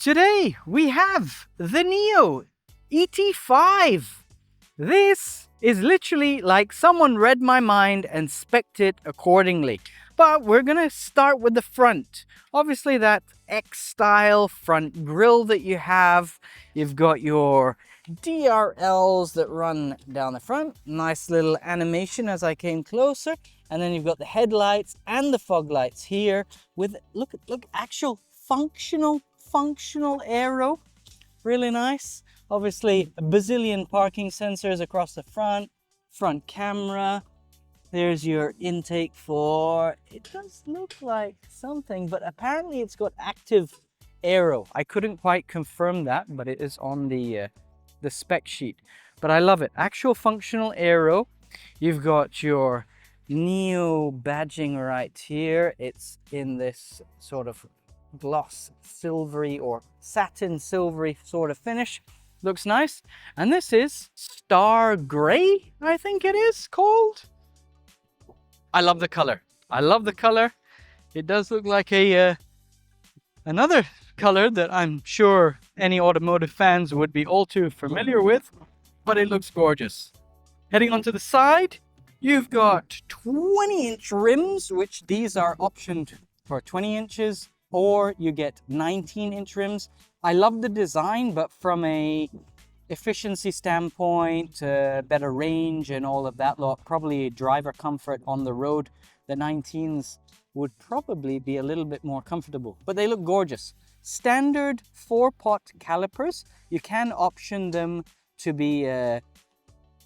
Today we have the Nio ET5. This is literally like someone read my mind and spec'd it accordingly. But we're gonna start with the front. Obviously that X-style front grille that you have. You've got your DRLs that run down the front. Nice little animation as I came closer. And then you've got the headlights and the fog lights here with, look, actual functional aero. Really nice. Obviously a bazillion parking sensors across the front camera. There's your intake for, it does look like something, but apparently it's got active aero. I couldn't quite confirm that, but it is on the spec sheet. But I love it. Actual functional aero. You've got your Nio badging right here. It's in this sort of gloss silvery or satin silvery sort of finish. Looks nice. And this is Star Gray, I think it is called. I love the color. I love the color. It does look like a another color that I'm sure any automotive fans would be all too familiar with, but it looks gorgeous. Heading onto the side, you've got 20-inch rims, which these are optioned for 20 inches, or you get 19-inch rims. I love the design, but from a efficiency standpoint, better range and all of that lot, probably driver comfort on the road, the 19s would probably be a little bit more comfortable, but they look gorgeous. Standard 4-pot calipers. You can option them to be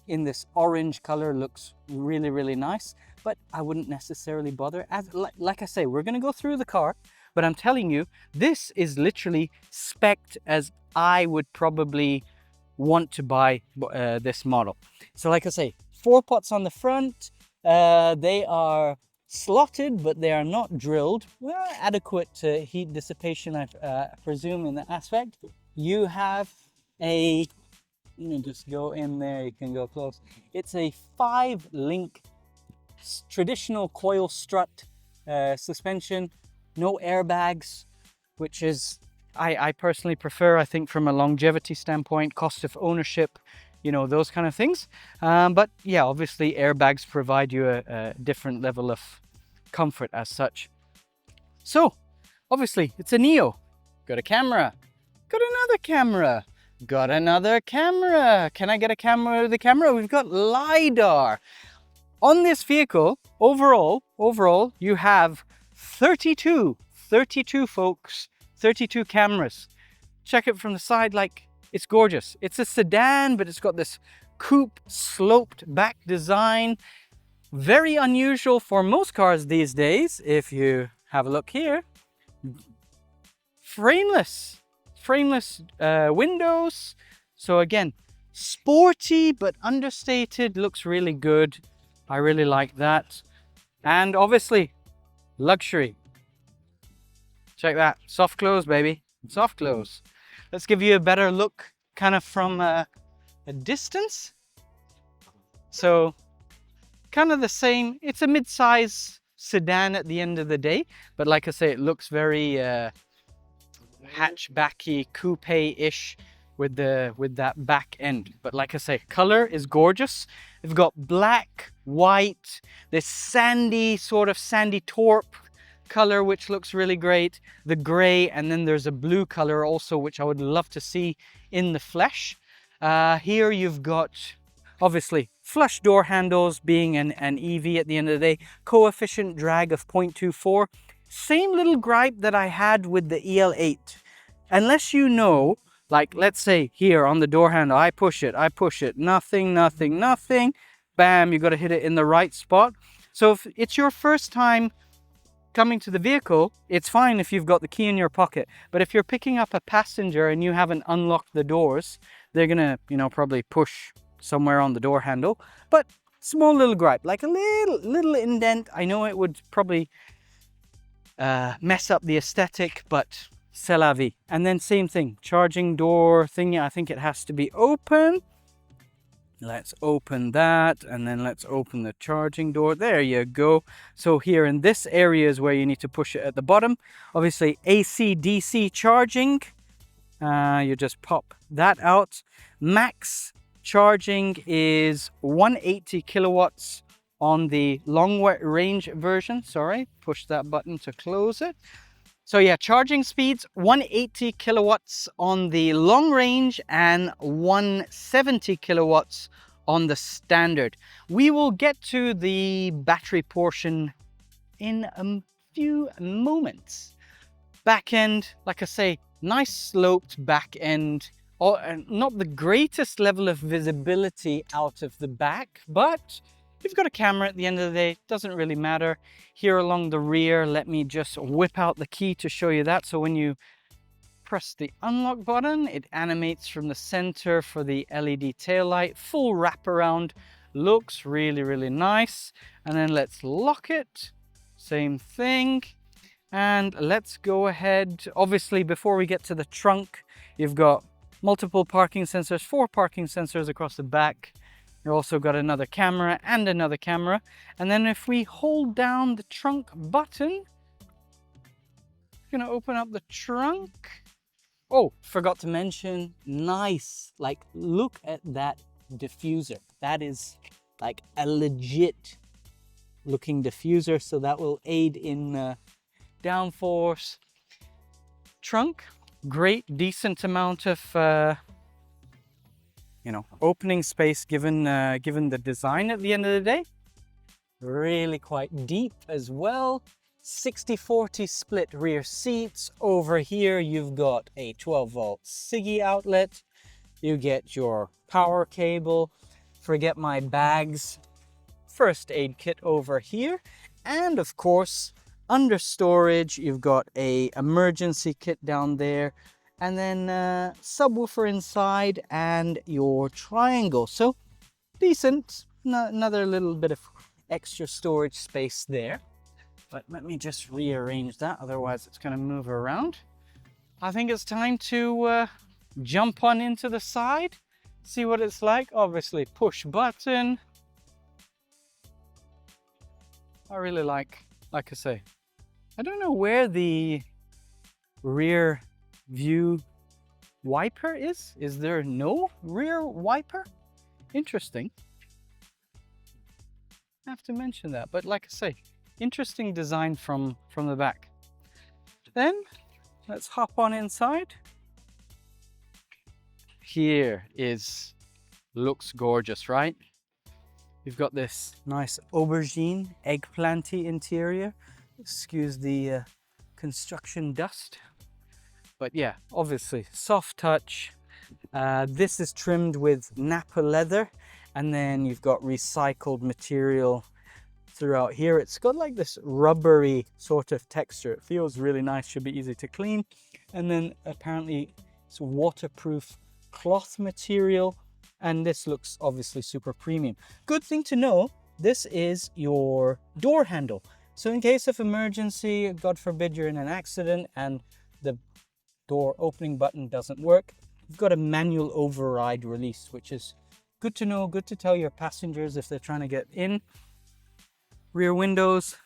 in this orange color. Looks really nice, but I wouldn't necessarily bother. Like I say, we're gonna go through the car, but I'm telling you, this is literally spec'd as I would probably want to buy this model. So like I say, 4 pots on the front. They are slotted, but they are not drilled. Well, adequate heat dissipation, I presume, in that aspect. You have a, you know, just go in there, you can go close. It's a 5-link traditional coil strut suspension, no airbags, which is I personally prefer. I think from a longevity standpoint, cost of ownership, you know, those kind of things. But yeah, obviously airbags provide you a different level of comfort as such. So obviously it's a Nio. Got a camera, got another camera, got another camera. Can I get a camera with the camera? We've got LiDAR. On this vehicle, overall, you have 32 folks, 32 cameras. Check it from the side, like, it's gorgeous. It's a sedan, but it's got this coupe sloped back design. Very unusual for most cars these days. If you have a look here, frameless windows. So again, sporty but understated, looks really good. I really like that. And obviously luxury. Check that, soft close, baby, soft close. Let's give you a better look kind of from a distance. So kind of the same. It's a mid-size sedan at the end of the day, but like I say, it looks very hatchbacky, coupe-ish with that back end. But like I say, color is gorgeous. We've got black, white, this sandy taupe color, which looks really great, the gray, and then there's a blue color also, which I would love to see in the flesh. Here you've got obviously flush door handles, being an EV at the end of the day, coefficient drag of 0.24. Same little gripe that I had with the EL8. Unless you know, like let's say here on the door handle, I push it, nothing, bam, you got to hit it in the right spot. So if it's your first time coming to the vehicle, it's fine if you've got the key in your pocket. But if you're picking up a passenger and you haven't unlocked the doors, they're gonna, you know, probably push somewhere on the door handle. But small little gripe, like a little indent. I know it would probably mess up the aesthetic, but c'est la vie. And then same thing, charging door thingy, I think it has to be open. Let's open that, and then let's open the charging door. There you go. So here in this area is where you need to push it at the bottom. Obviously AC DC charging, You just pop that out. Max charging is 180 kilowatts on the long range version. Sorry, push that button to close it. So yeah, charging speeds 180 kilowatts on the long range and 170 kilowatts on the standard. We will get to the battery portion in a few moments. Back end, like I say, nice sloped back end. Not the greatest level of visibility out of the back, but if you've got a camera at the end of the day, it doesn't really matter. Here along the rear, let me just whip out the key to show you that. So when you press the unlock button, it animates from the center for the LED taillight. Full wraparound, looks really, really nice. And then let's lock it. Same thing. And let's go ahead. Obviously, before we get to the trunk, you've got multiple parking sensors, 4 parking sensors across the back. You've also got another camera and another camera. And then if we hold down the trunk button, we're gonna open up the trunk. Oh, forgot to mention, nice. Like, look at that diffuser. That is like a legit looking diffuser. So that will aid in downforce. Trunk, great, decent amount of opening space given the design at the end of the day. Really quite deep as well. 60-40 split rear seats. Over here you've got a 12-volt SIGGI outlet. You get your power cable. Forget my bags. First aid kit over here. And of course, under storage, you've got a emergency kit down there, and then subwoofer inside and your triangle. So decent, another little bit of extra storage space there. But let me just rearrange that, otherwise it's going to move around. I think it's time to jump on into the side, see what it's like. Obviously, push button. I really like I say, I don't know where the rear view wiper is. Is there no rear wiper? Interesting. I have to mention that, but like I say, interesting design from the back. Then let's hop on inside. Here looks gorgeous, right? You've got this nice aubergine, eggplanty interior. Excuse the construction dust. But yeah, obviously, soft touch. This is trimmed with Nappa leather, and then you've got recycled material throughout here. It's got like this rubbery sort of texture. It feels really nice, should be easy to clean. And then apparently it's waterproof cloth material. And this looks obviously super premium. Good thing to know, this is your door handle. So in case of emergency, God forbid you're in an accident and the door opening button doesn't work, you've got a manual override release, which is good to know, good to tell your passengers if they're trying to get in. Rear windows,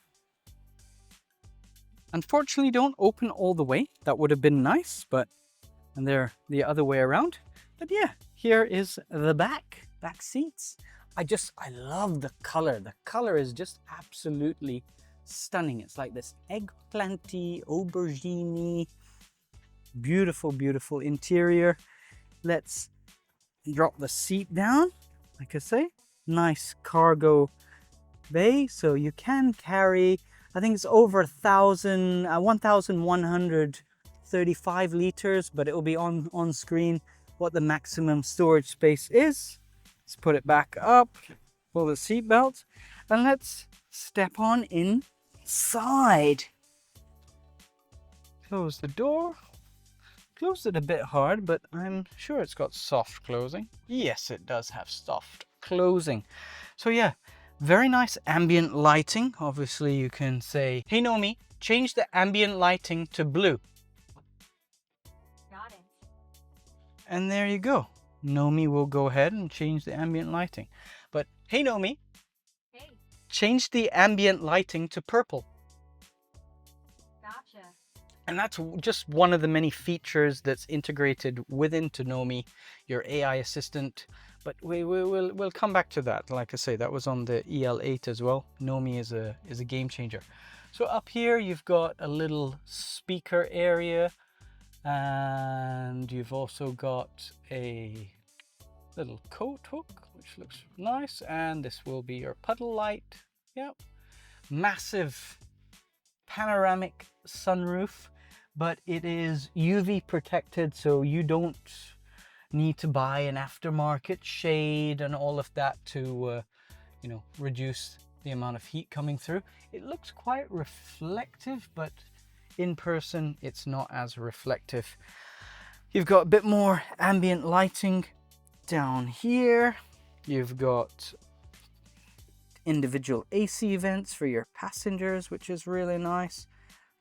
unfortunately, don't open all the way. That would have been nice, and they're the other way around. But yeah, here is the back seats. I love the color. The color is just absolutely stunning. It's like this eggplanty, aubergine, beautiful, beautiful interior. Let's drop the seat down. Like I say, nice cargo bay. So you can carry, I think it's over 1,135 liters, but it will be on screen what the maximum storage space is. Let's put it back up, pull the seat belt, and let's step on inside. Close the door. Closed it a bit hard, but I'm sure it's got soft closing. Yes, it does have soft closing. So yeah, very nice ambient lighting. Obviously you can say, hey Nomi, change the ambient lighting to blue. Got it. And there you go. Nomi will go ahead and change the ambient lighting. But hey Nomi, Hey, change the ambient lighting to purple. gotcha. And that's just one of the many features that's integrated within Nomi, your AI assistant. But we'll come back to that. Like I say, that was on the EL8 as well. Nomi is a game changer. So up here you've got a little speaker area, and you've also got a little coat hook, which looks nice. And this will be your puddle light. Yep. Massive panoramic sunroof, but it is UV protected, so you don't need to buy an aftermarket shade and all of that to you know, reduce the amount of heat coming through. It looks quite reflective, but in person it's not as reflective. You've got a bit more ambient lighting down here. You've got individual AC vents for your passengers, which is really nice.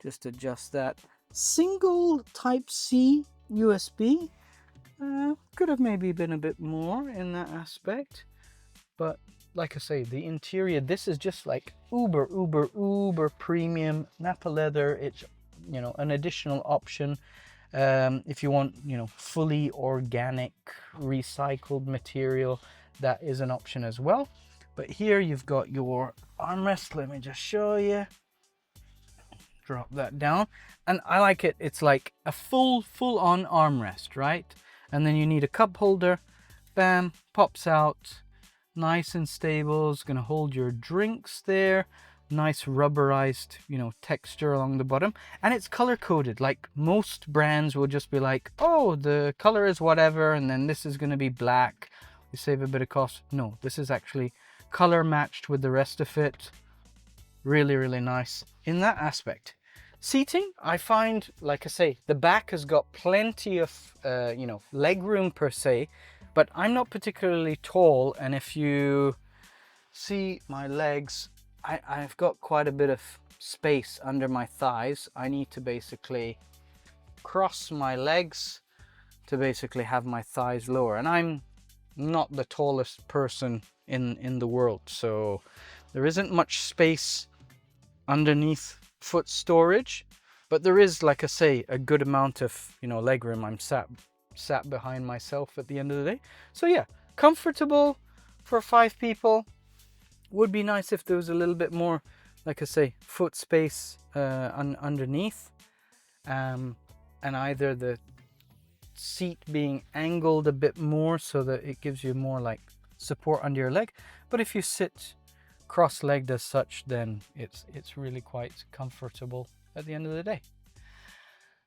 Just adjust that. Single Type-C USB. Could have maybe been a bit more in that aspect, but like I say, the interior, this is just like uber premium Nappa leather. It's, you know, an additional option if you want, you know, fully organic recycled material. That is an option as well. But here you've got your armrest. Let me just show you. Drop that down, and I like it. It's like a full-on armrest, right? And then you need a cup holder. Bam, pops out, nice and stable. It's gonna hold your drinks there. Nice rubberized, you know, texture along the bottom, and it's color coded. Like most brands will just be like, oh, the color is whatever, and then this is gonna be black. We save a bit of cost. No, this is actually color matched with the rest of it. Really nice in that aspect. Seating, I find, like I say, the back has got plenty of you know, leg room per se, but I'm not particularly tall, and if you see my legs, I've got quite a bit of space under my thighs. I need to basically cross my legs to basically have my thighs lower, and I'm not the tallest person in the world, so there isn't much space underneath foot storage, but there is, like I say, a good amount of, you know, leg room. I'm sat behind myself at the end of the day, so yeah, comfortable for 5 people. Would be nice if there was a little bit more, like I say, foot space underneath, and either the seat being angled a bit more so that it gives you more like support under your leg. But if you sit cross-legged as such, then it's really quite comfortable at the end of the day.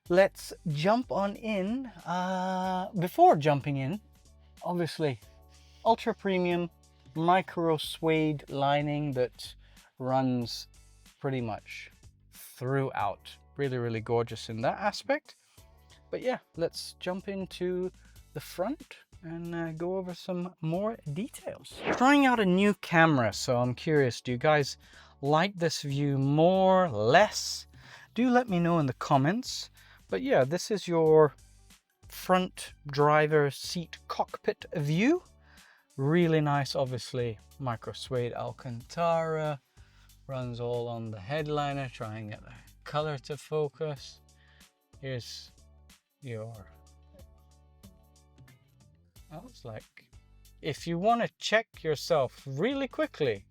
Let's jump on in. Before jumping in, obviously ultra premium micro suede lining that runs pretty much throughout. Really gorgeous in that aspect. But yeah, let's jump into the front and go over some more details. Trying out a new camera, so I'm curious, do you guys like this view more, less? Do let me know in the comments. But yeah, this is your front driver seat cockpit view. Really nice, obviously micro suede Alcantara, runs all on the headliner. Try and get the color to focus. Here's your, well, it's like, if you want to check yourself really quickly,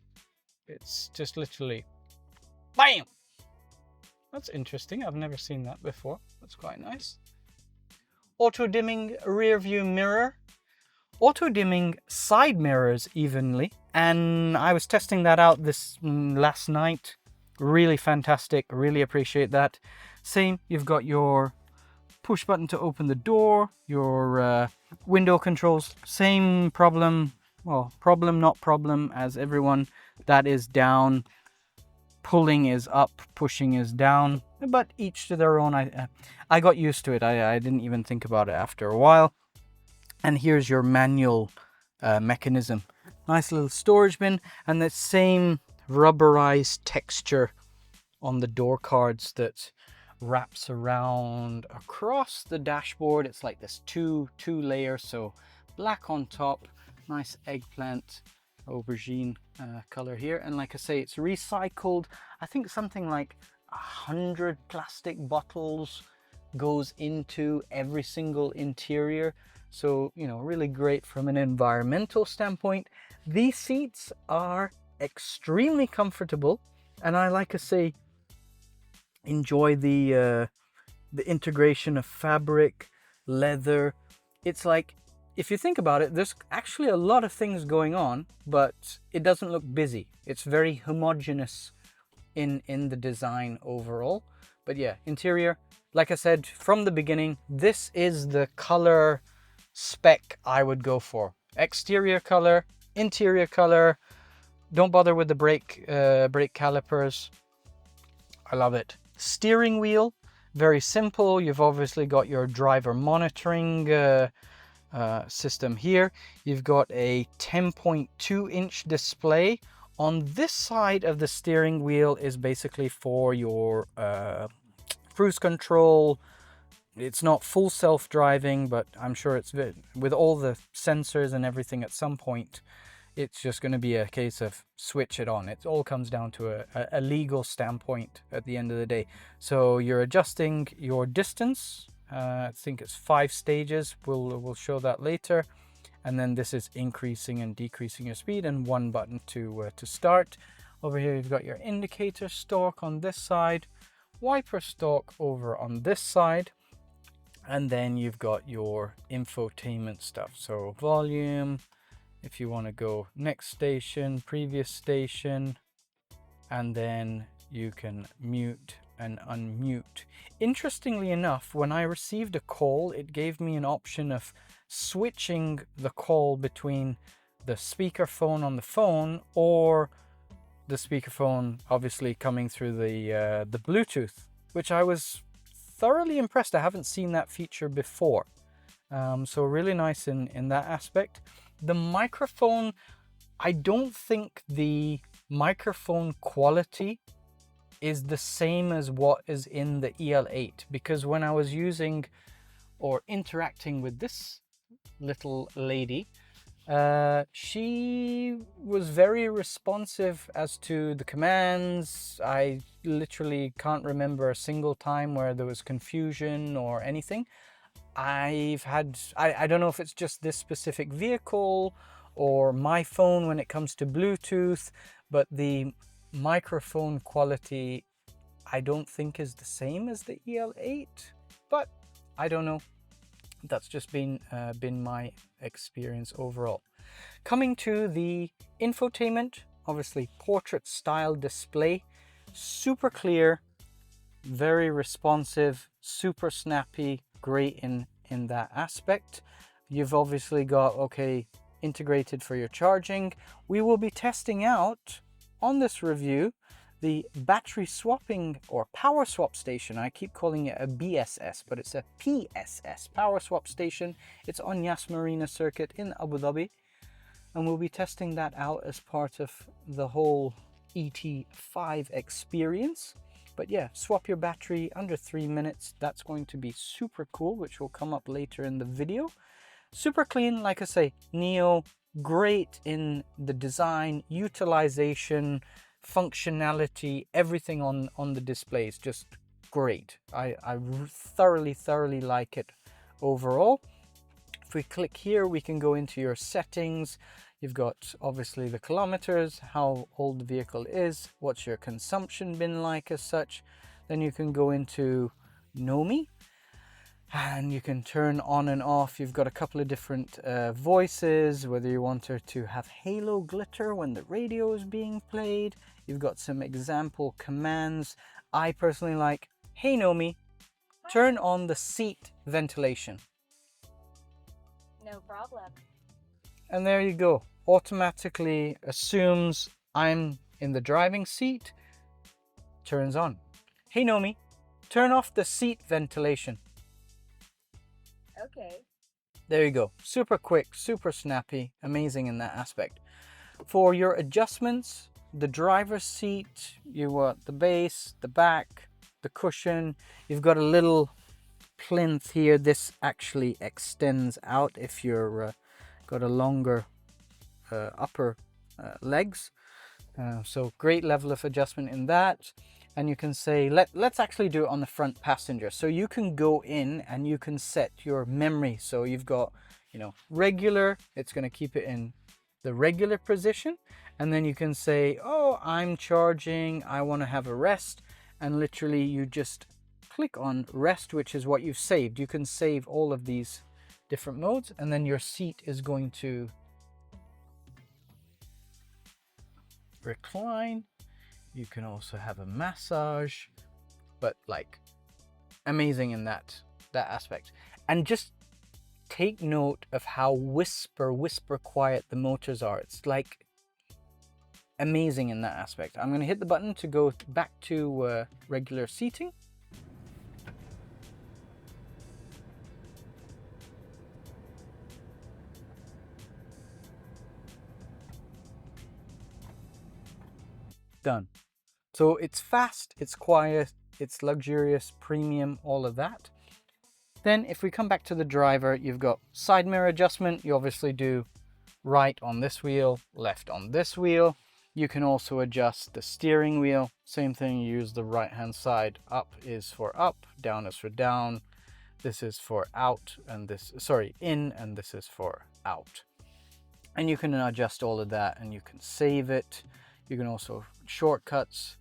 it's just literally bam. That's interesting, I've never seen that before. That's quite nice. Auto dimming rear view mirror, auto dimming side mirrors evenly, and I was testing that out this last night. Really fantastic, really appreciate that. Same, you've got your push button to open the door, your window controls, same problem, well, problem not problem as everyone. That is down, pulling is up, pushing is down, but each to their own. I got used to it. I didn't even think about it after a while. And here's your manual mechanism. Nice little storage bin, and the same rubberized texture on the door cards that wraps around across the dashboard. It's like this two layer, so black on top, nice eggplant aubergine color here, and like I say, it's recycled. I think something like 100 plastic bottles goes into every single interior. So, you know, really great from an environmental standpoint. These seats are extremely comfortable, and I, like I say, enjoy the integration of fabric, leather. It's like, if you think about it, there's actually a lot of things going on, but it doesn't look busy. It's very homogeneous in the design overall. But yeah, interior, like I said from the beginning, this is the color spec I would go for. Exterior color, interior color. Don't bother with the brake calipers. I love it. Steering wheel, very simple. You've obviously got your driver monitoring system here. You've got a 10.2-inch display. On this side of the steering wheel is basically for your cruise control. It's not full self-driving, but I'm sure it's with all the sensors and everything at some point, it's just going to be a case of switch it on. It all comes down to a legal standpoint at the end of the day. So you're adjusting your distance. I think it's 5 stages. We'll show that later. And then this is increasing and decreasing your speed, and one button to start. Over here you've got your indicator stalk on this side, wiper stalk over on this side, and then you've got your infotainment stuff. So volume, if you want to go next station, previous station, and then you can mute and unmute. Interestingly enough, when I received a call, it gave me an option of switching the call between the speakerphone on the phone or the speakerphone obviously coming through the Bluetooth, which I was thoroughly impressed. I haven't seen that feature before. So really nice in that aspect. The microphone, I don't think the microphone quality is the same as what is in the EL8, because when I was using or interacting with this little lady, she was very responsive as to the commands. I literally can't remember a single time where there was confusion or anything. I don't know if it's just this specific vehicle or my phone when it comes to Bluetooth, but the microphone quality I don't think is the same as the EL8, but I don't know. That's just been my experience overall. Coming to the infotainment, obviously portrait style display, super clear, very responsive, super snappy, great in that aspect. You've obviously got, okay, integrated for your charging. We will be testing out on this review the battery swapping or power swap station. I keep calling it a BSS, but it's a PSS, power swap station. It's on Yas Marina Circuit in Abu Dhabi, and we'll be testing that out as part of the whole ET5 experience. But yeah, swap your battery under 3 minutes. That's going to be super cool, which will come up later in the video. Super clean, like I say, Nio, great in the design, utilization, functionality, everything on the display is just great. I thoroughly like it overall. If we click here, we can go into your settings. You've got obviously the kilometers, how old the vehicle is, what's your consumption been like as such. Then you can go into Nomi and you can turn on and off. You've got a couple of different voices, whether you want her to have halo glitter when the radio is being played. You've got some example commands. I personally like, hey Nomi, turn on the seat ventilation. No problem. And there you go. Automatically assumes I'm in the driving seat, turns on. Hey Nomi, turn off the seat ventilation. Okay. There you go. Super quick, super snappy, amazing in that aspect. For your adjustments, the driver's seat, you want the base, the back, the cushion. You've got a little plinth here. This actually extends out if you're got a longer upper legs. So great level of adjustment in that. and you can say, let's actually do it on the front passenger. So you can go in and you can set your memory. So you've got, you know, regular, it's going to keep it in the regular position. And then you can say, oh, I'm charging, I want to have a rest. And literally you just click on rest, which is what you've saved. You can save all of these different modes, and then your seat is going to recline. You can also have a massage, but like amazing in that aspect. And just take note of how whisper quiet the motors are. It's like amazing in that aspect. I'm going to hit the button to go back to regular seating. Done. So it's fast, it's quiet, it's luxurious, premium, all of that. Then if we come back to the driver, you've got side mirror adjustment. You obviously do right on this wheel, left on this wheel. You can also adjust the steering wheel. Same thing, you use the right hand side. Up is for up, down is for down. This is for out, and this, sorry, in, and this is for out. And you can adjust all of that, and you can save it. You can also shortcuts.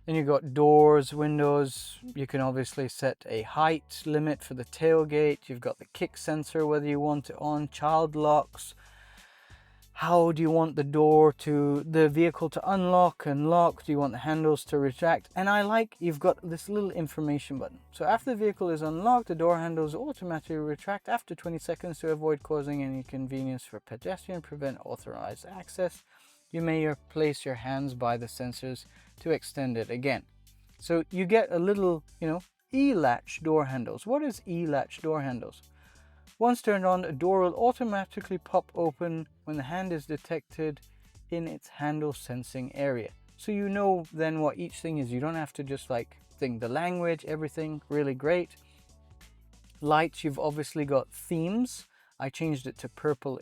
Then you've got doors, windows. You can obviously set a height limit for the tailgate. You've got the kick sensor, whether you want it on, child locks. How do you want the vehicle to unlock and lock? Do you want the handles to retract? And I like, you've got this little information button. So after the vehicle is unlocked, the door handles automatically retract after 20 seconds to avoid causing any inconvenience for pedestrian, prevent unauthorized access. You may place your hands by the sensors to extend it again. So you get a little, you know, E-latch door handles. What is E-latch door handles? Once turned on, a door will automatically pop open when the hand is detected in its handle sensing area. So you know then what each thing is. You don't have to just like think the language, everything, really great. Lights, you've obviously got themes. I changed it to purple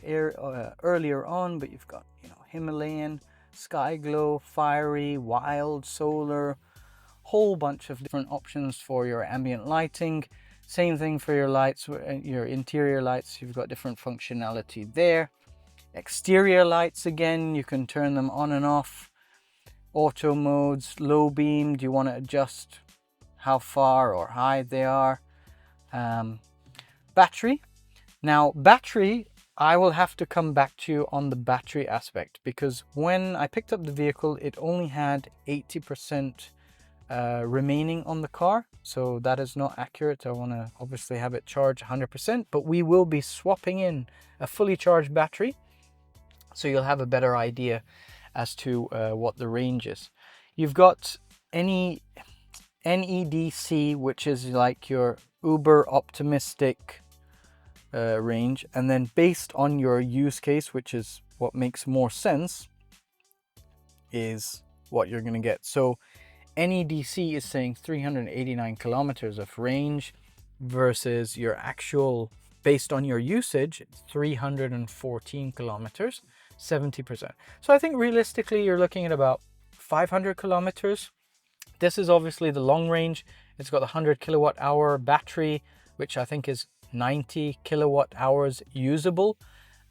earlier on, but you've got, you know, Himalayan, sky glow, fiery, wild, solar, whole bunch of different options for your ambient lighting. Same thing for your lights, your interior lights, you've got different functionality there. Exterior lights, again, you can turn them on and off. Auto modes, low beam, do you want to adjust how far or high they are? Battery. Now, battery, I will have to come back to you on the battery aspect, because when I picked up the vehicle, it only had 80% remaining on the car. So that is not accurate. I want to obviously have it charged 100%, but we will be swapping in a fully charged battery. So you'll have a better idea as to what the range is. You've got any NEDC, which is like your uber optimistic range, and then based on your use case, which is what makes more sense, is what you're going to get. So NEDC is saying 389 kilometers of range versus your actual, based on your usage, 314 kilometers, 70%. So I think realistically you're looking at about 500 kilometers. This is obviously the long range. It's got a 100 kilowatt hour battery, which I think is 90 kilowatt hours usable.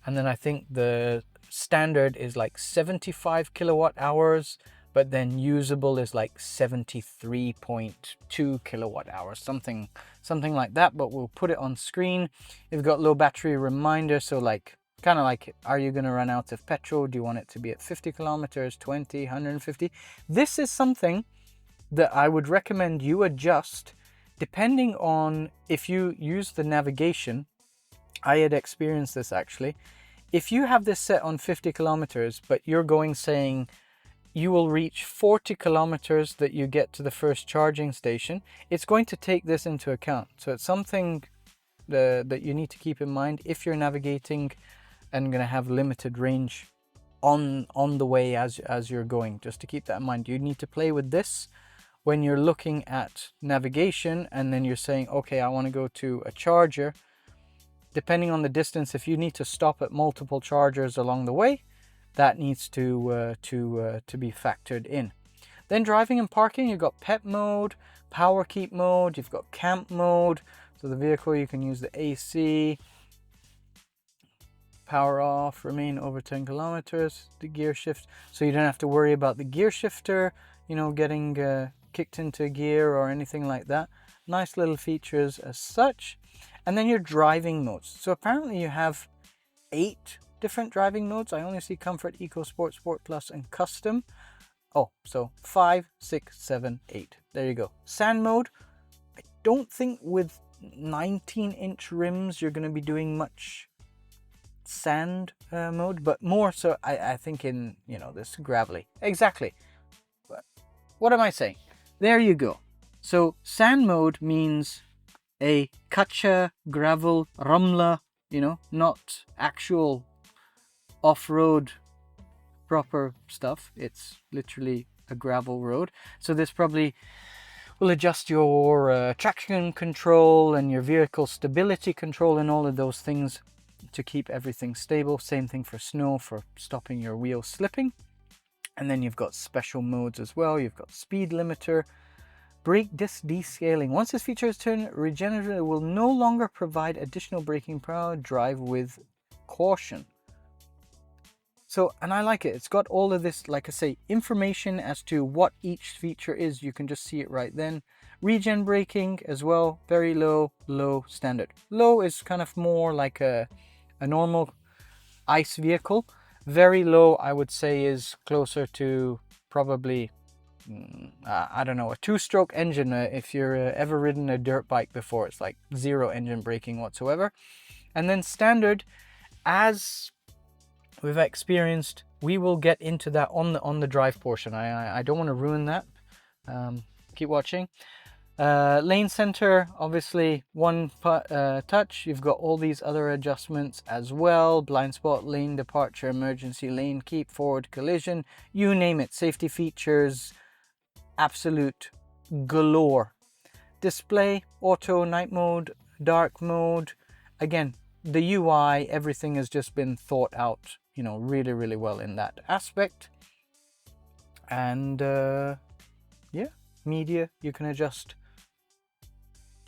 And then I think the standard is like 75 kilowatt hours, but then usable is like 73.2 kilowatt hours, something like that, but we'll put it on screen. You've got low battery reminder, so like kind of like, are you going to run out of petrol? Do you want it to be at 50 kilometers, 20, 150? This is something that I would recommend you adjust depending on if you use the navigation. I had experienced this actually. If you have this set on 50 kilometers, but you're going saying you will reach 40 kilometers that you get to the first charging station, it's going to take this into account. So it's something that you need to keep in mind if you're navigating and going to have limited range on the way as you're going. Just to keep that in mind, you need to play with this when you're looking at navigation, and then you're saying, okay, I want to go to a charger. Depending on the distance, if you need to stop at multiple chargers along the way, that needs to be factored in. Then driving and parking, you've got pet mode, power keep mode, you've got camp mode. So the vehicle, you can use the AC, power off, remain over 10 kilometers, the gear shift. So you don't have to worry about the gear shifter, you know, getting kicked into gear or anything like that. Nice little features as such. And then your driving modes. So apparently you have 8 different driving modes. I only see Comfort, Eco, Sport, Sport Plus, and Custom. Oh, so 5, 6, 7, 8. There you go. Sand mode. I don't think with 19-inch rims you're going to be doing much sand mode, but more so I think in, you know, this gravelly. Exactly. What am I saying? There you go. So sand mode means a kacha, gravel, ramla, you know, not actual off-road proper stuff. It's literally a gravel road. So this probably will adjust your traction control and your vehicle stability control and all of those things to keep everything stable. Same thing for snow, for stopping your wheels slipping. And then you've got special modes as well. You've got speed limiter, brake disc descaling. Once this feature is turned regenerative, it will no longer provide additional braking power. Drive with caution. So, and I like it. It's got all of this, like I say, information as to what each feature is. You can just see it right then. Regen braking as well. Very low, low, standard. Low is kind of more like a normal ICE vehicle. Very low, I would say, is closer to probably, I don't know, a 2-stroke engine. If you're ever ridden a dirt bike before, it's like 0 engine braking whatsoever. And then standard, as we've experienced, we will get into that on the drive portion. I don't want to ruin that. Keep watching. Lane center, obviously one touch. You've got all these other adjustments as well. Blind spot, lane departure, emergency lane keep, forward collision, you name it. Safety features, absolute galore. Display, auto, night mode, dark mode. Again, the UI, everything has just been thought out, you know, really, really well in that aspect. And yeah, media, you can adjust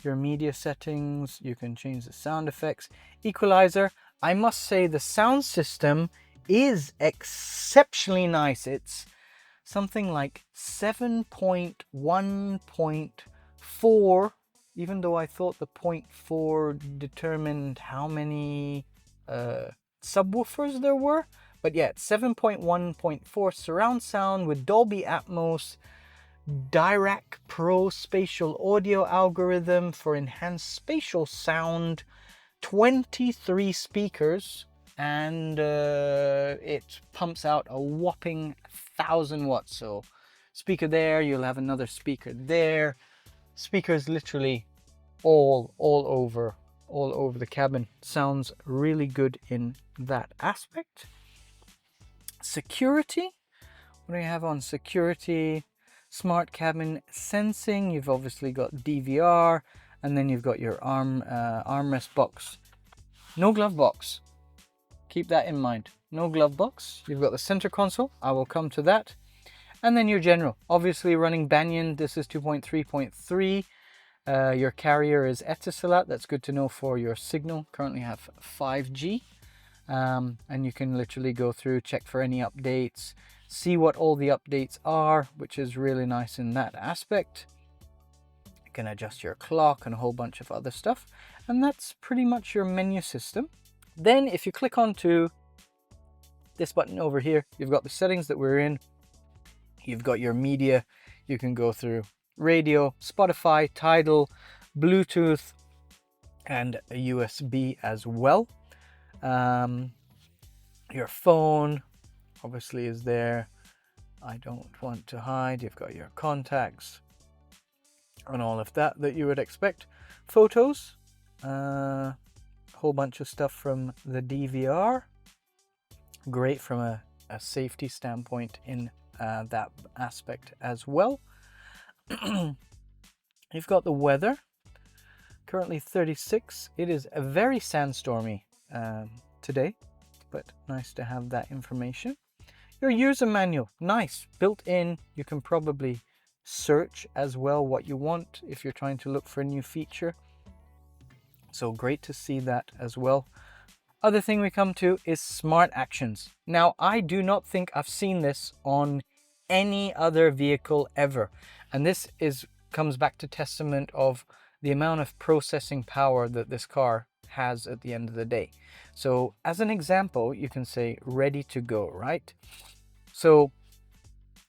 your media settings, you can change the sound effects. Equalizer, I must say the sound system is exceptionally nice. It's something like 7.1.4, even though I thought the 0.4 determined how many subwoofers there were. But yeah, it's 7.1.4 surround sound with Dolby Atmos, Dirac Pro spatial audio algorithm for enhanced spatial sound, 23 speakers, and it pumps out a whopping 1000 watts. So speaker there, you'll have another speaker there. Speakers literally all over the cabin. Sounds really good in that aspect. Security, what do you have on security? Smart cabin sensing. You've obviously got DVR, and then you've got your armrest box. No glove box. Keep that in mind. No glove box. You've got the center console. I will come to that. And then your general. Obviously running Banyan. This is 2.3.3. Your carrier is Etisalat. That's good to know for your signal. Currently have 5G. And you can literally go through, check for any updates, see what all the updates are, which is really nice in that aspect. You can adjust your clock and a whole bunch of other stuff. And that's pretty much your menu system. Then if you click onto this button over here, you've got the settings that we're in. You've got your media. You can go through radio, Spotify, Tidal, Bluetooth, and a USB as well. Your phone obviously is there. I don't want to hide. You've got your contacts and all of that you would expect. Photos, a whole bunch of stuff from the DVR. Great from a safety standpoint in that aspect as well. You've got the weather, currently 36. It is a very sandstormy today, but nice to have that information. Your user manual, nice, built in. You can probably search as well what you want if you're trying to look for a new feature. So great to see that as well. Other thing we come to is smart actions. Now, I do not think I've seen this on any other vehicle ever. And this comes back to testament of the amount of processing power that this car has at the end of the day. So as an example, you can say ready to go, right? So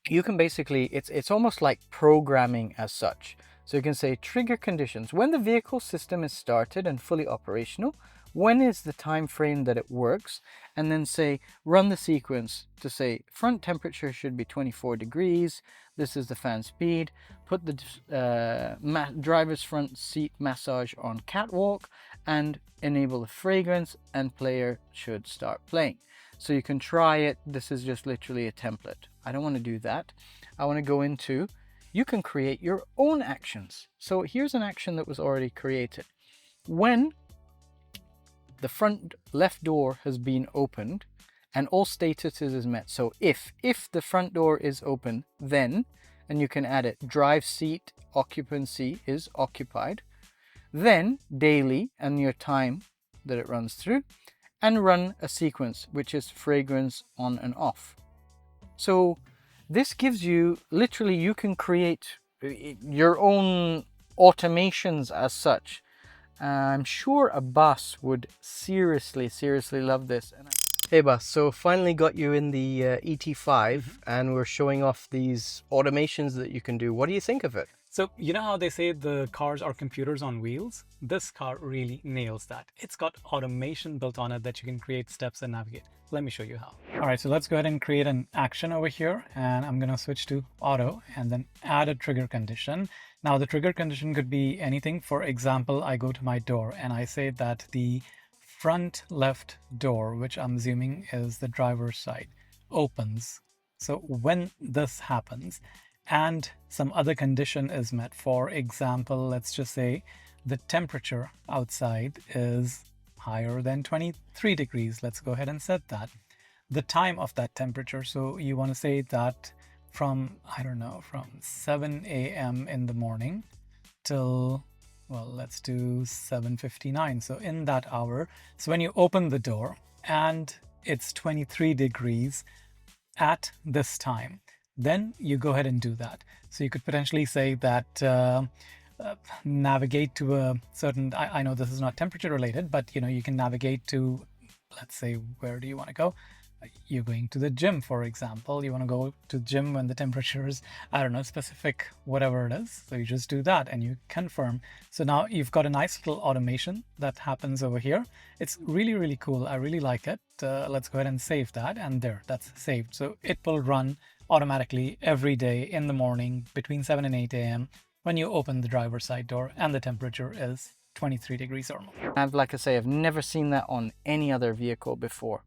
you can basically, it's almost like programming as such. So you can say trigger conditions. When the vehicle system is started and fully operational, when is the time frame that it works? And then say run the sequence to say front temperature should be 24 degrees. This is the fan speed. Put the driver's front seat massage on catwalk and enable the fragrance, and player should start playing. So you can try it. This is just literally a template. I don't want to do that. I want to go into, you can create your own actions. So here's an action that was already created. When the front left door has been opened and all statuses is met. So if the front door is open, then, and you can add it, drive seat occupancy is occupied, then daily and your time that it runs through, and run a sequence, which is fragrance on and off. So this gives you, literally, you can create your own automations as such. I'm sure Abbas would seriously love this. Hey Abbas, so finally got you in the ET5 and we're showing off these automations that you can do. What do you think of it? So you know how they say the cars are computers on wheels? This car really nails that. It's got automation built on it that you can create steps and navigate. Let me show you how. All right, so let's go ahead and create an action over here, and I'm going to switch to auto and then add a trigger condition. Now the trigger condition could be anything. For example, I go to my door and I say that the front left door, which I'm assuming is the driver's side, opens. So when this happens and some other condition is met, for example, let's just say the temperature outside is higher than 23 degrees. Let's go ahead and set that. The time of that temperature, so you want to say that from, I don't know, from 7 a.m. in the morning till, well, let's do 7:59. So in that hour, so when you open the door and it's 23 degrees at this time, then you go ahead and do that. So you could potentially say that navigate to a certain, I know this is not temperature related, but you know, you can navigate to, let's say, where do you want to go? You're going to the gym, for example. You want to go to the gym when the temperature is, I don't know, specific, whatever it is. So you just do that and you confirm. So now you've got a nice little automation that happens over here. It's really cool. I really like it. Let's go ahead and save that, and there, that's saved. So it will run automatically every day in the morning between 7 and 8 a.m. when you open the driver's side door and the temperature is 23 degrees or more. And like I say, I've never seen that on any other vehicle before.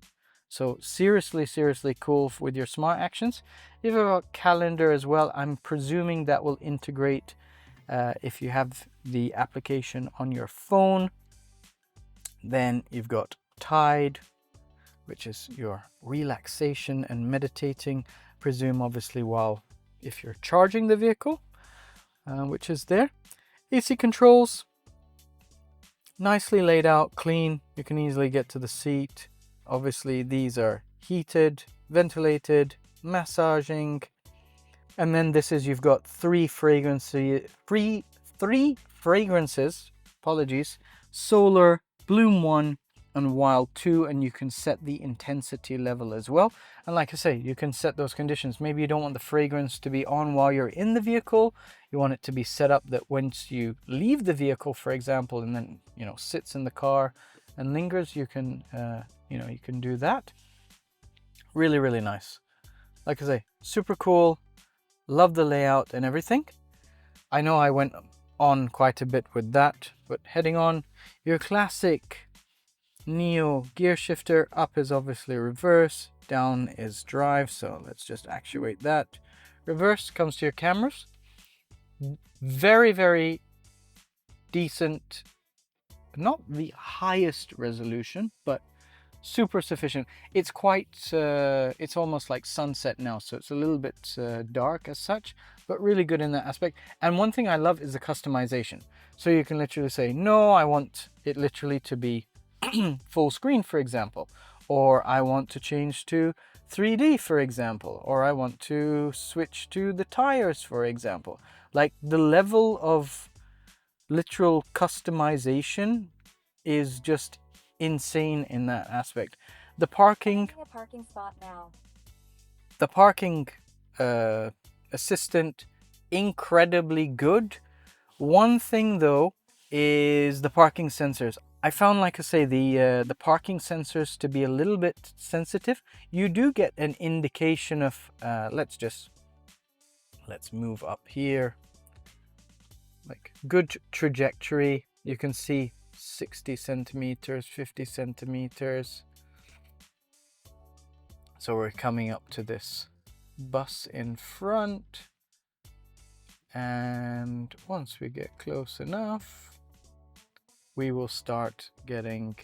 So seriously cool with your smart actions. You've got calendar as well. I'm presuming that will integrate if you have the application on your phone. Then you've got Tide, which is your relaxation and meditating. Presume obviously while if you're charging the vehicle, which is there. AC controls, nicely laid out, clean. You can easily get to the seat. Obviously these are heated, ventilated, massaging, and then this is, you've got three fragrances, apologies, solar, bloom 1 and wild 2, and you can set the intensity level as well. And like I say, you can set those conditions. Maybe you don't want the fragrance to be on while you're in the vehicle. You want it to be set up that once you leave the vehicle, for example, and then, you know, sits in the car and lingers, you can you can do that. Really nice. Like I say, super cool. Love the layout and everything. I know I went on quite a bit with that, but heading on, your classic Nio gear shifter. Up is obviously reverse, down is drive, so let's just actuate that. Reverse comes to your cameras. Very decent, not the highest resolution, but super sufficient. It's quite, it's almost like sunset now, so it's a little bit dark as such, but really good in that aspect. And one thing I love is the customization. So you can literally say, no, I want it literally to be full screen, for example, or I want to change to 3D, for example, or I want to switch to the tires, for example. Like, the level of literal customization is just insane in that aspect. The parking spot now. The parking assistant, incredibly good. One thing though is the parking sensors. I found, like I say, the parking sensors to be a little bit sensitive. You do get an indication of let's move up here, like good trajectory. You can see 60 centimeters, 50 centimeters. So we're coming up to this bus in front, and once we get close enough, we will start getting,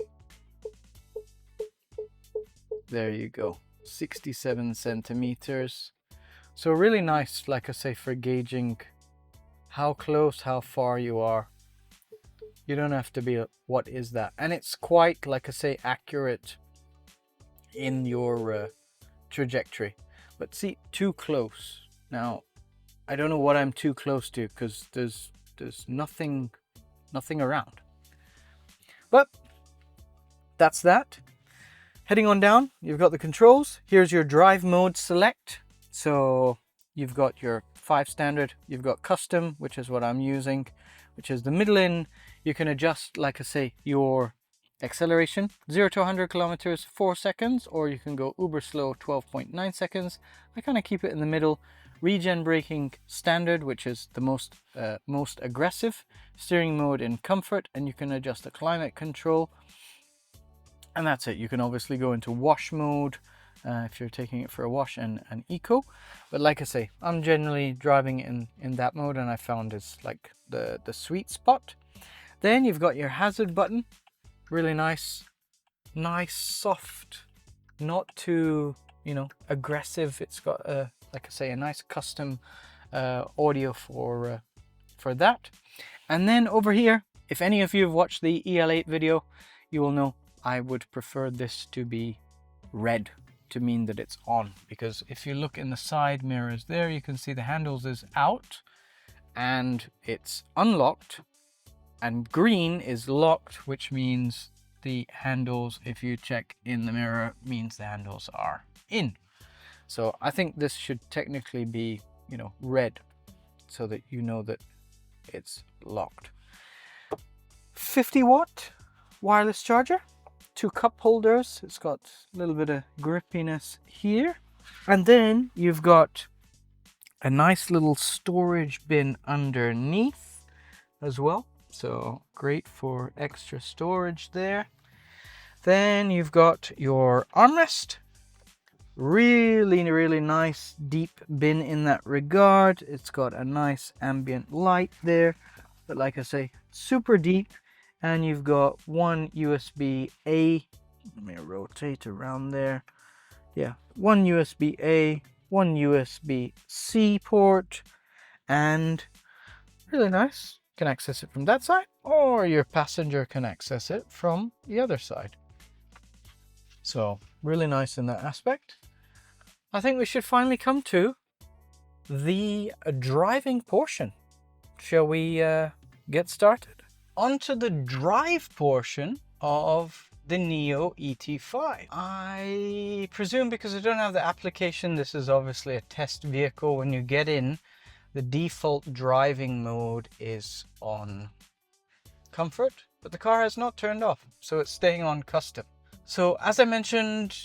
there you go, 67 centimeters. So really nice, like I say, for gauging how close, how far you are. You don't have to be what is that? And it's quite, like I say, accurate in your trajectory. But see, too close. Now, I don't know what I'm too close to, because there's nothing around. But that's that. Heading on down, you've got the controls. Here's your drive mode select. So you've got your 5 standard, you've got custom, which is what I'm using, which is the middle in. You can adjust, like I say, your acceleration, 0 to 100 kilometers, 4 seconds, or you can go uber slow, 12.9 seconds. I kind of keep it in the middle. Regen braking standard, which is the most aggressive. Steering mode in comfort, and you can adjust the climate control. And that's it. You can obviously go into wash mode if you're taking it for a wash, and eco. But like I say, I'm generally driving in that mode, and I found it's like the sweet spot. Then you've got your hazard button. Really nice, soft, not too, aggressive. It's got like I say, a nice custom audio for that. And then over here, if any of you have watched the EL8 video, you will know I would prefer this to be red to mean that it's on, because if you look in the side mirrors there, you can see the handles is out and it's unlocked, and green is locked, which means the handles, if you check in the mirror, means the handles are in. So I think this should technically be, red, so that you know that it's locked. 50-watt wireless charger, 2 cup holders. It's got a little bit of grippiness here. And then you've got a nice little storage bin underneath as well. So great for extra storage there. Then you've got your armrest. Really nice deep bin in that regard. It's got a nice ambient light there, but like I say, super deep. And you've got one USB-A. Let me rotate around there. Yeah, one USB-A, one USB-C port, and really nice. You can access it from that side, or your passenger can access it from the other side. So really nice in that aspect. I think we should finally come to the driving portion. Shall we get started? Onto the drive portion of the Nio ET5. I presume, because I don't have the application, this is obviously a test vehicle. When you get in, the default driving mode is on comfort, but the car has not turned off, so it's staying on custom. So as I mentioned,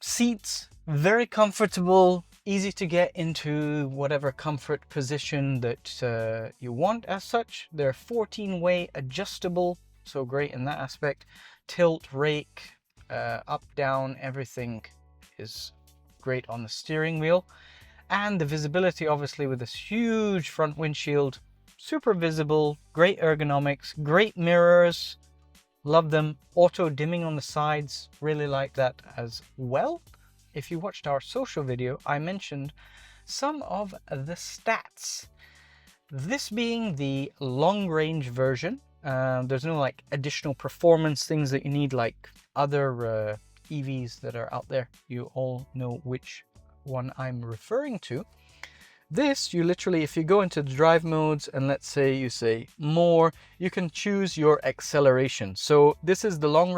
seats very comfortable, easy to get into whatever comfort position that you want as such. They're 14-way adjustable, so great in that aspect. Tilt, rake, up, down, everything is great on the steering wheel. And the visibility, obviously, with this huge front windshield, super visible, great ergonomics, great mirrors, Love them. Auto dimming on the sides, really like that as well. If you watched our social video, I mentioned some of the stats. This being the long range version, there's no like additional performance things that you need like other EVs that are out there. You all know which one I'm referring to. This, you literally, if you go into the drive modes and let's say you say more, you can choose your acceleration. So this is the long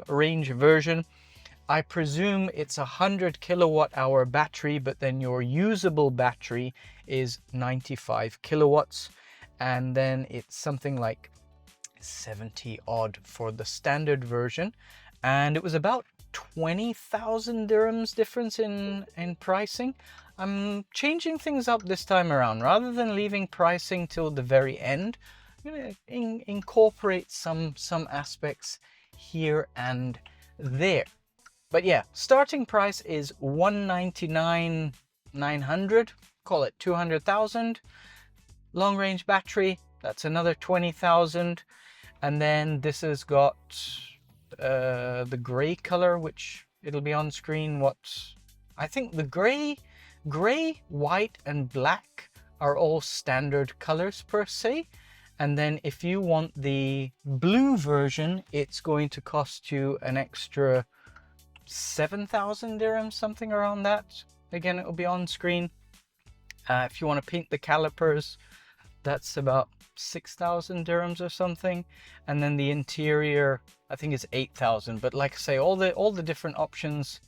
range version. I presume it's 100 kilowatt hour battery, but then your usable battery is 95 kilowatts. And then it's something like 70 odd for the standard version. And it was about 20,000 dirhams difference in pricing. I'm changing things up this time around. Rather than leaving pricing till the very end, I'm going to incorporate some aspects here and there. But yeah, starting price is 199,900, call it 200,000. Long range battery, that's another 20,000. And then this has got the gray color, which it'll be on screen. What I think the gray, white and black are all standard colors per se. And then if you want the blue version, it's going to cost you an extra 7,000 dirhams, something around that. Again, it will be on screen. If you want to paint the calipers, that's about 6,000 dirhams or something. And then the interior, I think it's 8,000. But like I say, all the different options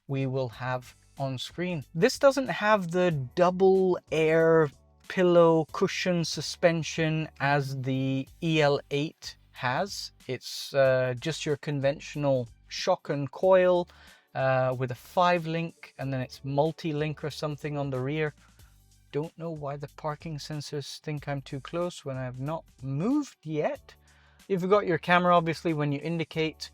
we will have on screen. This doesn't have the double air pillow cushion suspension as the EL8 has. It's just your conventional shock and coil with a 5-link, and then it's multi-link or something on the rear. Don't know why the parking sensors think I'm too close when I have not moved yet. You've got your camera, obviously, when you indicate.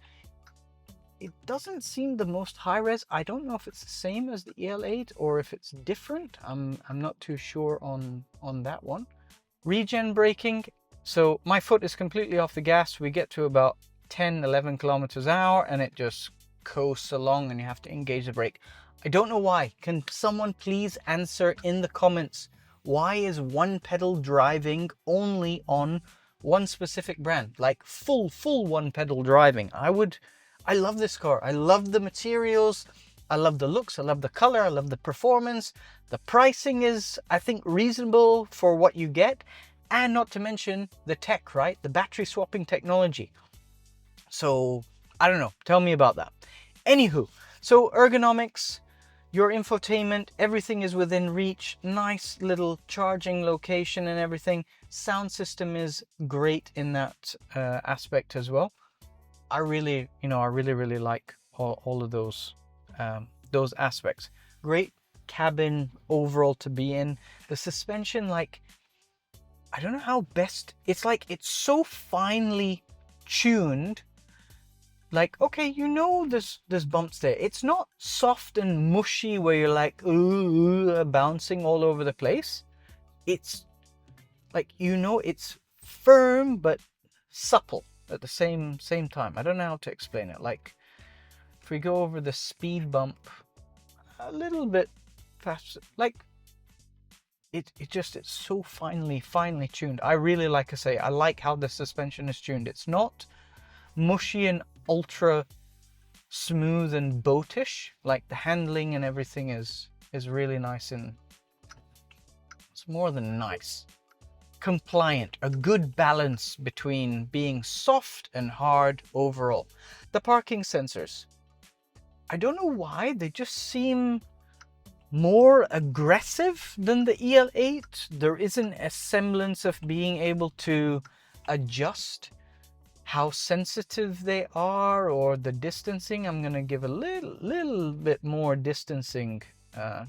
It doesn't seem the most high res. I don't know if it's the same as the EL8 or if it's different. I'm not too sure on that one. Regen braking. So my foot is completely off the gas. We get to about 10-11 kilometers an hour and it just coasts along and you have to engage the brake. I don't know why. Can someone please answer in the comments, why is one pedal driving only on one specific brand? Like full one pedal driving. I love this car. I love the materials. I love the looks. I love the color. I love the performance. The pricing is, I think, reasonable for what you get. And not to mention the tech, right? The battery swapping technology. So, I don't know. Tell me about that. Anywho, so ergonomics, your infotainment, everything is within reach. Nice little charging location and everything. Sound system is great in that aspect as well. I really like all of those aspects. Great cabin overall to be in. The suspension, like, I don't know how best, it's like, it's so finely tuned. Like, okay, you know there's bumps there. It's not soft and mushy where you're like, ooh, bouncing all over the place. It's like, you know, it's firm but supple at the same time. I don't know how to explain it. Like, if we go over the speed bump a little bit faster, like, it's so finely tuned. I really, like I say, I like how the suspension is tuned. It's not mushy and ultra smooth and boatish. Like, the handling and everything is really nice, and it's more than nice. Compliant, a good balance between being soft and hard overall. The parking sensors, I don't know why, they just seem more aggressive than the EL8. There isn't a semblance of being able to adjust how sensitive they are or the distancing. I'm gonna give a little bit more distancing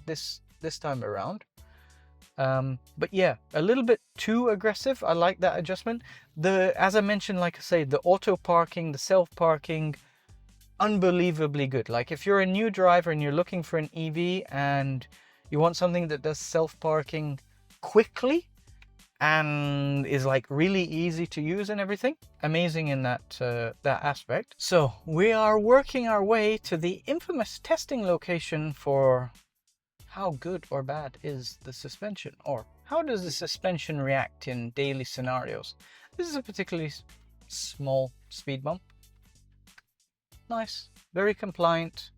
this time around. But yeah, a little bit too aggressive. I like that adjustment. As I mentioned, like I say, the auto parking, the self parking, unbelievably good. Like, if you're a new driver and you're looking for an EV and you want something that does self parking quickly, and is like really easy to use and everything. Amazing in that that aspect. So we are working our way to the infamous testing location for how good or bad is the suspension, or how does the suspension react in daily scenarios. This is a particularly small speed bump. Nice, very compliant.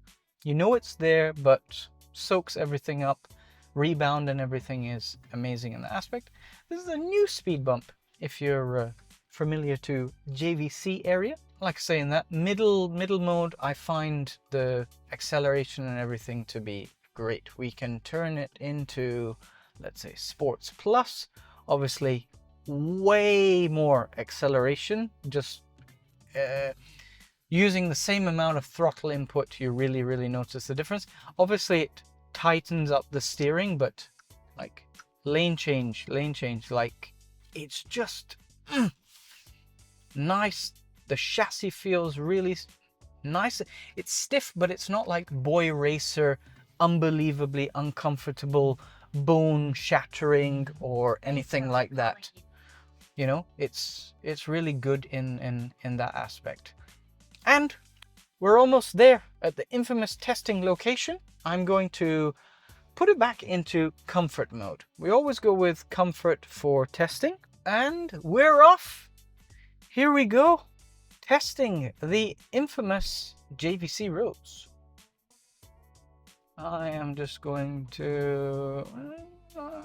You know it's there, but soaks everything up. Rebound and everything is amazing in that aspect. This is a new speed bump if you're familiar to JVC area. Like I say, in that middle mode, I find the acceleration and everything to be great. We can turn it into, let's say, Sports Plus. Obviously, way more acceleration. Just using the same amount of throttle input, you really notice the difference. Obviously, it tightens up the steering, but like lane change, like it's just nice. The chassis feels really nice. It's stiff, but it's not like Boy Racer, unbelievably uncomfortable, bone shattering or anything like that. You know, it's really good in that aspect. And we're almost there at the infamous testing location. I'm going to put it back into comfort mode. We always go with comfort for testing, and we're off. Here we go, testing the infamous JVC roads. I am just going to,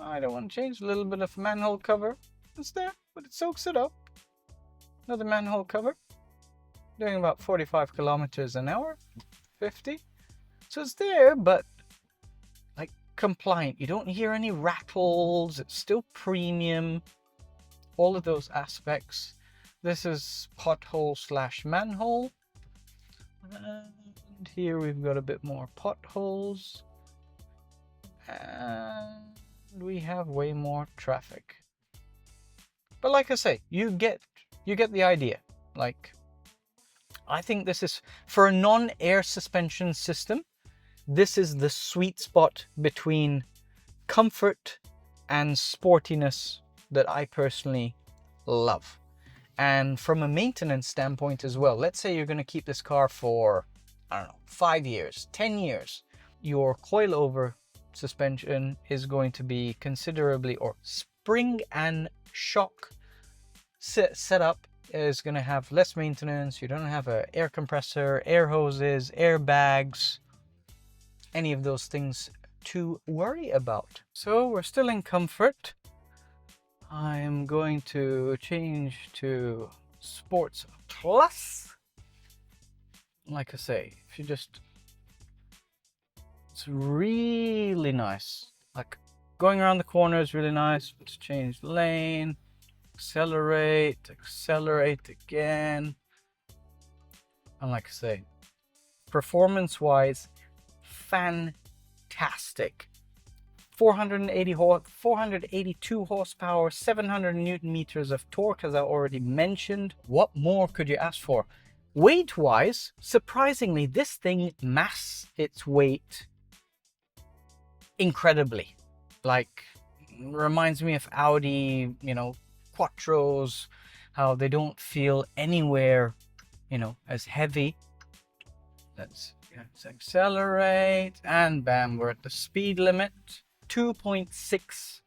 I don't want to change, a little bit of manhole cover. It's there, but it soaks it up. Another manhole cover. Doing about 45 kilometers an hour, 50. So it's there, but like compliant. You don't hear any rattles. It's still premium. All of those aspects. This is pothole / manhole. And here we've got a bit more potholes. And we have way more traffic. But like I say, you get the idea. Like, I think this is, for a non-air suspension system, this is the sweet spot between comfort and sportiness that I personally love. And from a maintenance standpoint as well, let's say you're going to keep this car for, I don't know, 5 years, 10 years. Your coilover suspension is going to be considerably, or spring and shock setup is going to have less maintenance. You don't have an air compressor, air hoses, airbags, any of those things to worry about. So we're still in comfort. I'm going to change to Sports Plus. Like I say, if you just, it's really nice. Like going around the corner is really nice. Let's change lane. Accelerate again. And like I say, performance-wise, fantastic. 482 horsepower, 700 Newton meters of torque, as I already mentioned. What more could you ask for? Weight-wise, surprisingly, this thing masks its weight incredibly. Like, reminds me of Audi, you know, Quattros, how they don't feel anywhere, you know, as heavy. Let's accelerate, and bam, we're at the speed limit. 2.6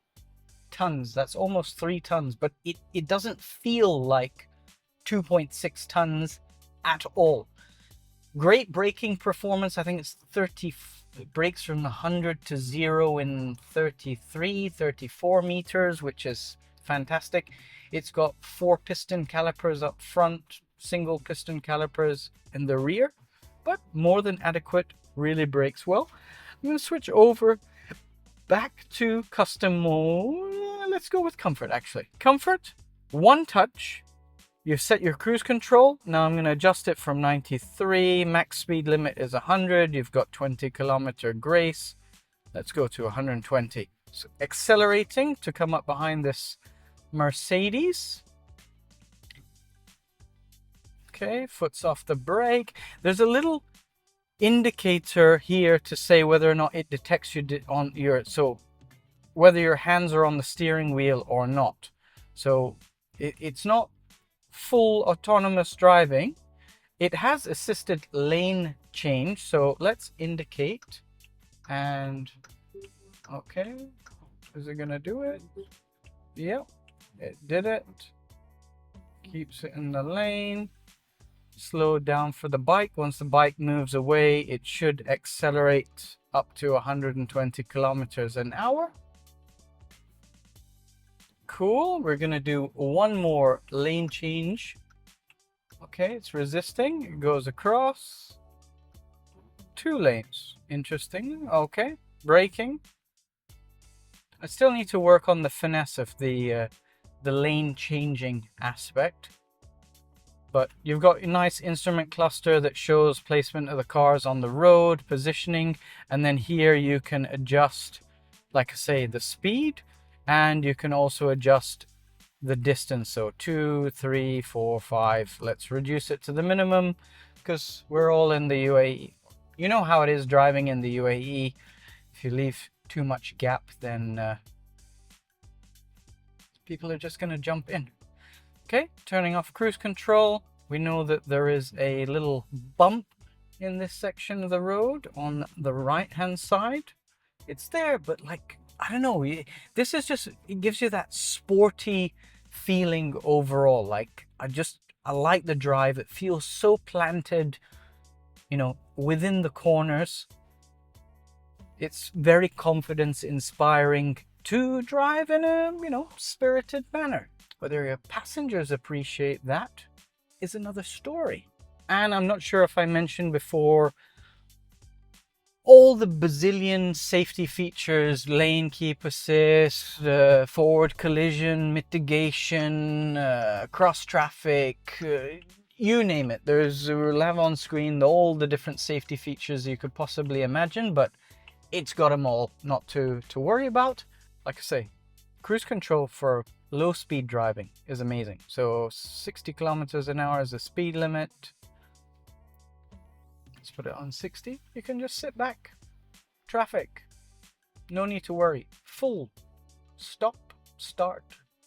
tons. That's almost 3 tons, but it doesn't feel like 2.6 tons at all. Great braking performance. I think it's 30, it brakes from 100 to 0 in 34 meters, which is fantastic. It's got 4 piston calipers up front, single piston calipers in the rear, but more than adequate. Really brakes well. I'm going to switch over back to custom mode. Let's go with comfort, actually. Comfort, one touch. You've set your cruise control. Now I'm going to adjust it from 93. Max speed limit is 100. You've got 20 kilometer grace. Let's go to 120. So accelerating to come up behind this Mercedes. Okay, foot's off the brake. There's a little indicator here to say whether or not it detects you on your, so whether your hands are on the steering wheel or not. So it's not full autonomous driving. It has assisted lane change. So let's indicate, and okay, is it gonna do it? Yep, it did it. Keeps it in the lane. Slow down for the bike. Once the bike moves away, it should accelerate up to 120 kilometers an hour. Cool. We're gonna do one more lane change. Okay, it's resisting. It goes across. 2 lanes. Interesting. Okay. Braking. I still need to work on the finesse of the lane changing aspect. But you've got a nice instrument cluster that shows placement of the cars on the road, positioning, and then here you can adjust, like I say, the speed, and you can also adjust the distance. So 2, 3, 4, 5. Let's reduce it to the minimum because we're all in the UAE. You know how it is driving in the UAE. If you leave too much gap, then people are just going to jump in. Okay, turning off cruise control. We know that there is a little bump in this section of the road on the right hand side. It's there, but like, I don't know, this is just, it gives you that sporty feeling overall. Like, I like the drive. It feels so planted, you know, within the corners. It's very confidence inspiring to drive in a, you know, spirited manner. Whether your passengers appreciate that is another story. And I'm not sure if I mentioned before, all the bazillion safety features, lane keep assist, forward collision mitigation, cross traffic, you name it. We'll have on screen all the different safety features you could possibly imagine, but it's got them all, not to worry about. Like I say, cruise control for low speed driving is amazing. So 60 kilometers an hour is the speed limit. Let's put it on 60. You can just sit back. Traffic. No need to worry. Full stop, start,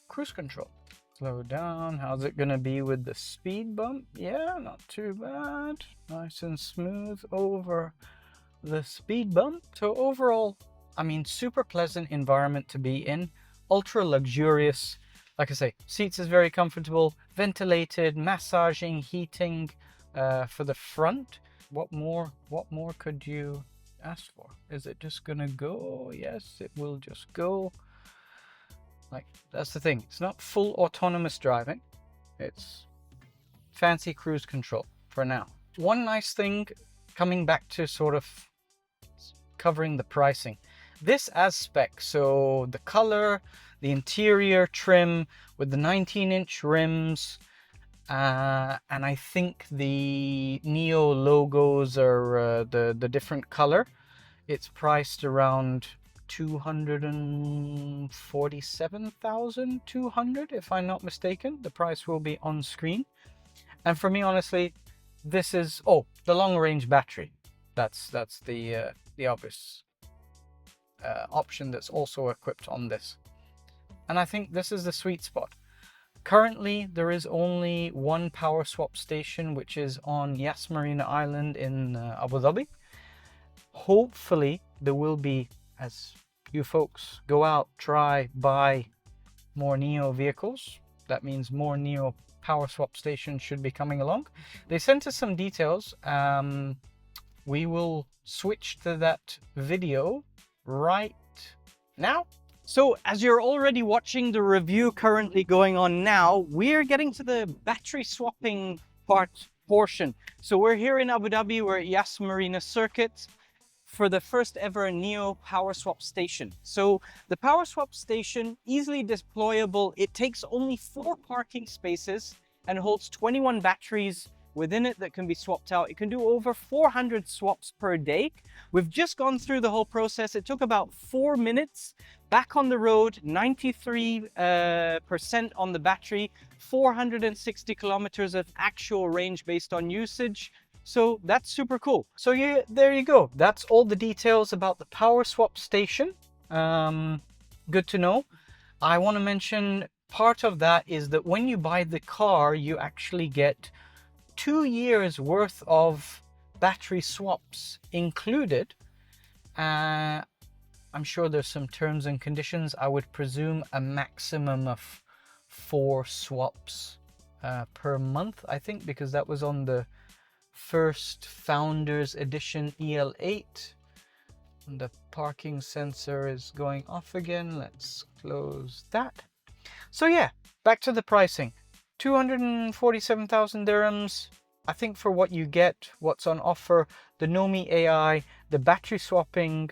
cruise control. Slow down. How's it gonna be with the speed bump? Yeah, not too bad. Nice and smooth over the speed bump. So overall, I mean, super pleasant environment to be in. Ultra luxurious. Like I say, seats is very comfortable, ventilated, massaging, heating for the front. What more could you ask for? Is it just gonna go? Yes, it will just go. Like, that's the thing. It's not full autonomous driving. It's fancy cruise control for now. One nice thing, coming back to sort of covering the pricing. This as spec, so the color, the interior trim with the 19-inch rims, and I think the Nio logos are the different color. It's priced around 247,200 if I'm not mistaken. The price will be on screen. And for me, honestly, this is the long range battery. That's the obvious option that's also equipped on this, and I think this is the sweet spot. Currently there is only one power swap station, which is on Yas Marina Island in Abu Dhabi. Hopefully there will be, as you folks go out, try, buy more Nio vehicles, that means more Nio power swap stations should be coming along. They sent us some details. We will switch to that video right now. So as you're already watching the review currently going on now, we're getting to the battery swapping portion. So we're here in Abu Dhabi, we're at Yas Marina Circuit for the first ever Nio power swap station. So the power swap station, easily deployable. It takes only 4 parking spaces and holds 21 batteries within it that can be swapped out. It can do over 400 swaps per day. We've just gone through the whole process. It took about 4 minutes. Back on the road, 93% on the battery, 460 kilometers of actual range based on usage. So that's super cool. So yeah, there you go. That's all the details about the power swap station. Good to know. I want to mention part of that is that when you buy the car, you actually get 2 years worth of battery swaps included. I'm sure there's some terms and conditions. I would presume a maximum of 4 swaps per month, I think, because that was on the first Founders Edition EL8. And the parking sensor is going off again. Let's close that. So yeah, back to the pricing. 247,000 dirhams. I think for what you get, what's on offer, the Nomi AI, the battery swapping,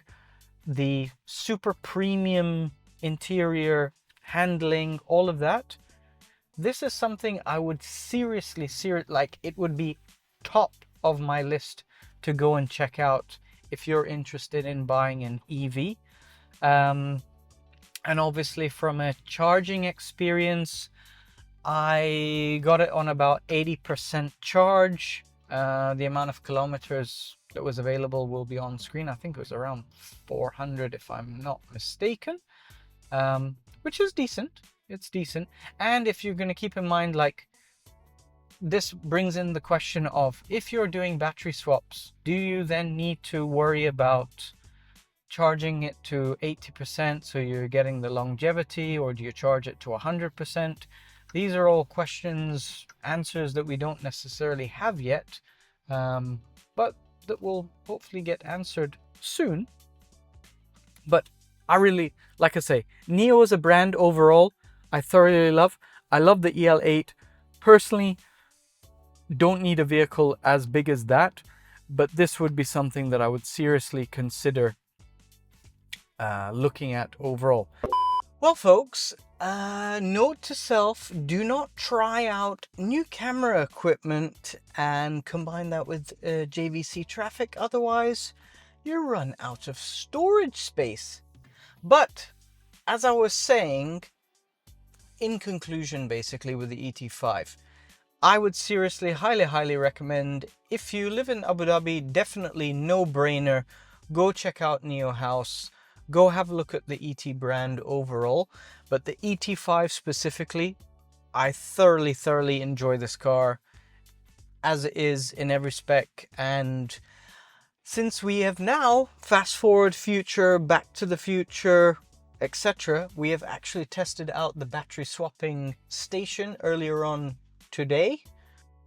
the super premium interior handling, all of that. This is something I would seriously, like it would be top of my list to go and check out if you're interested in buying an EV. And obviously from a charging experience, I got it on about 80% charge. The amount of kilometers that was available will be on screen. I think it was around 400 if I'm not mistaken, which is decent. It's decent. And if you're going to keep in mind, like, this brings in the question of, if you're doing battery swaps, do you then need to worry about charging it to 80% so you're getting the longevity, or do you charge it to 100%? These are all questions, answers that we don't necessarily have yet, but that will hopefully get answered soon. But I really, like I say, Nio as a brand overall, I thoroughly love. I love the EL8. Personally, don't need a vehicle as big as that, but this would be something that I would seriously consider looking at overall. Well, folks, note to self, do not try out new camera equipment and combine that with JVC traffic. Otherwise, you run out of storage space. But as I was saying, in conclusion, basically with the ET5, I would seriously, highly recommend, if you live in Abu Dhabi, definitely no-brainer, go check out Nio House. Go have a look at the ET brand overall, but the ET5 specifically, I thoroughly enjoy this car as it is in every spec. And since we have now fast forward future, back to the future, etc., we have actually tested out the battery swapping station earlier on today.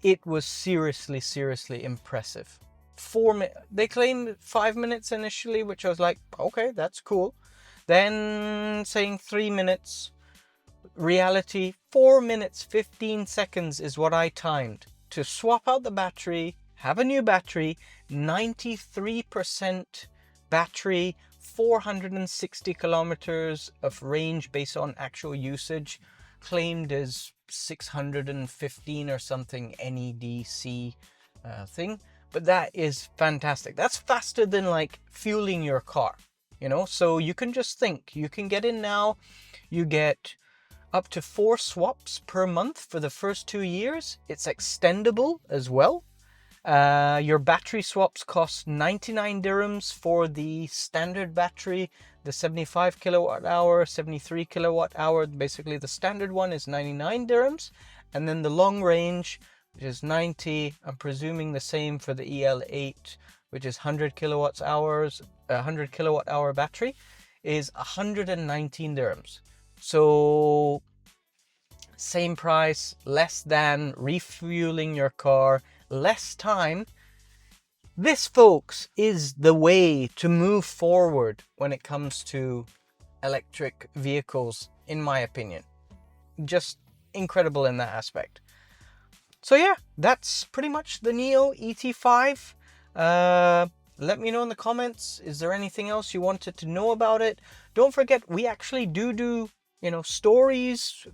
It was seriously impressive. They claimed 5 minutes initially, which I was like, okay, that's cool. Then saying 3 minutes. Reality, 4 minutes 15 seconds is what I timed to swap out the battery, have a new battery, 93% battery, 460 kilometers of range based on actual usage, claimed as 615 or something NEDC thing. But that is fantastic. That's faster than like fueling your car, you know? So you can just think, you can get in now, you get up to 4 swaps per month for the first 2 years. It's extendable as well. Your battery swaps cost 99 dirhams for the standard battery, the 75 kilowatt hour, 73 kilowatt hour. Basically the standard one is 99 dirhams. And then the long range, which is 90, I'm presuming the same for the EL8, which is 100 kilowatt hour battery, is 119 dirhams. So same price, less than refueling your car, less time. This, folks, is the way to move forward when it comes to electric vehicles, in my opinion. Just incredible in that aspect. So yeah, that's pretty much the Nio ET5. Let me know in the comments, is there anything else you wanted to know about it? Don't forget, we actually do, you know, stories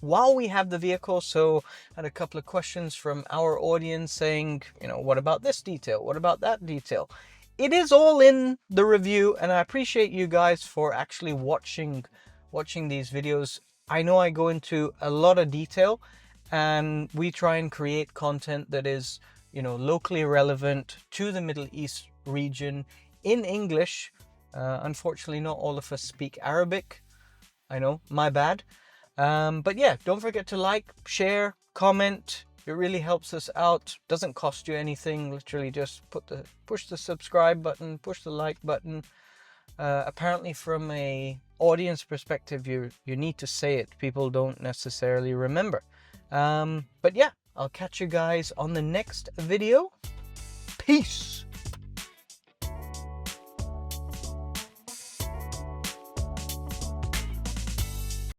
while we have the vehicle. So I had a couple of questions from our audience saying, you know, what about this detail? What about that detail? It is all in the review, and I appreciate you guys for actually watching these videos. I know I go into a lot of detail, and we try and create content that is, you know, locally relevant to the Middle East region in English. Unfortunately, not all of us speak Arabic. I know, my bad. But yeah, don't forget to like, share, comment. It really helps us out. Doesn't cost you anything. Literally just push the subscribe button, push the like button. Apparently from a audience perspective, you need to say it. People don't necessarily remember. But yeah, I'll catch you guys on the next video. Peace.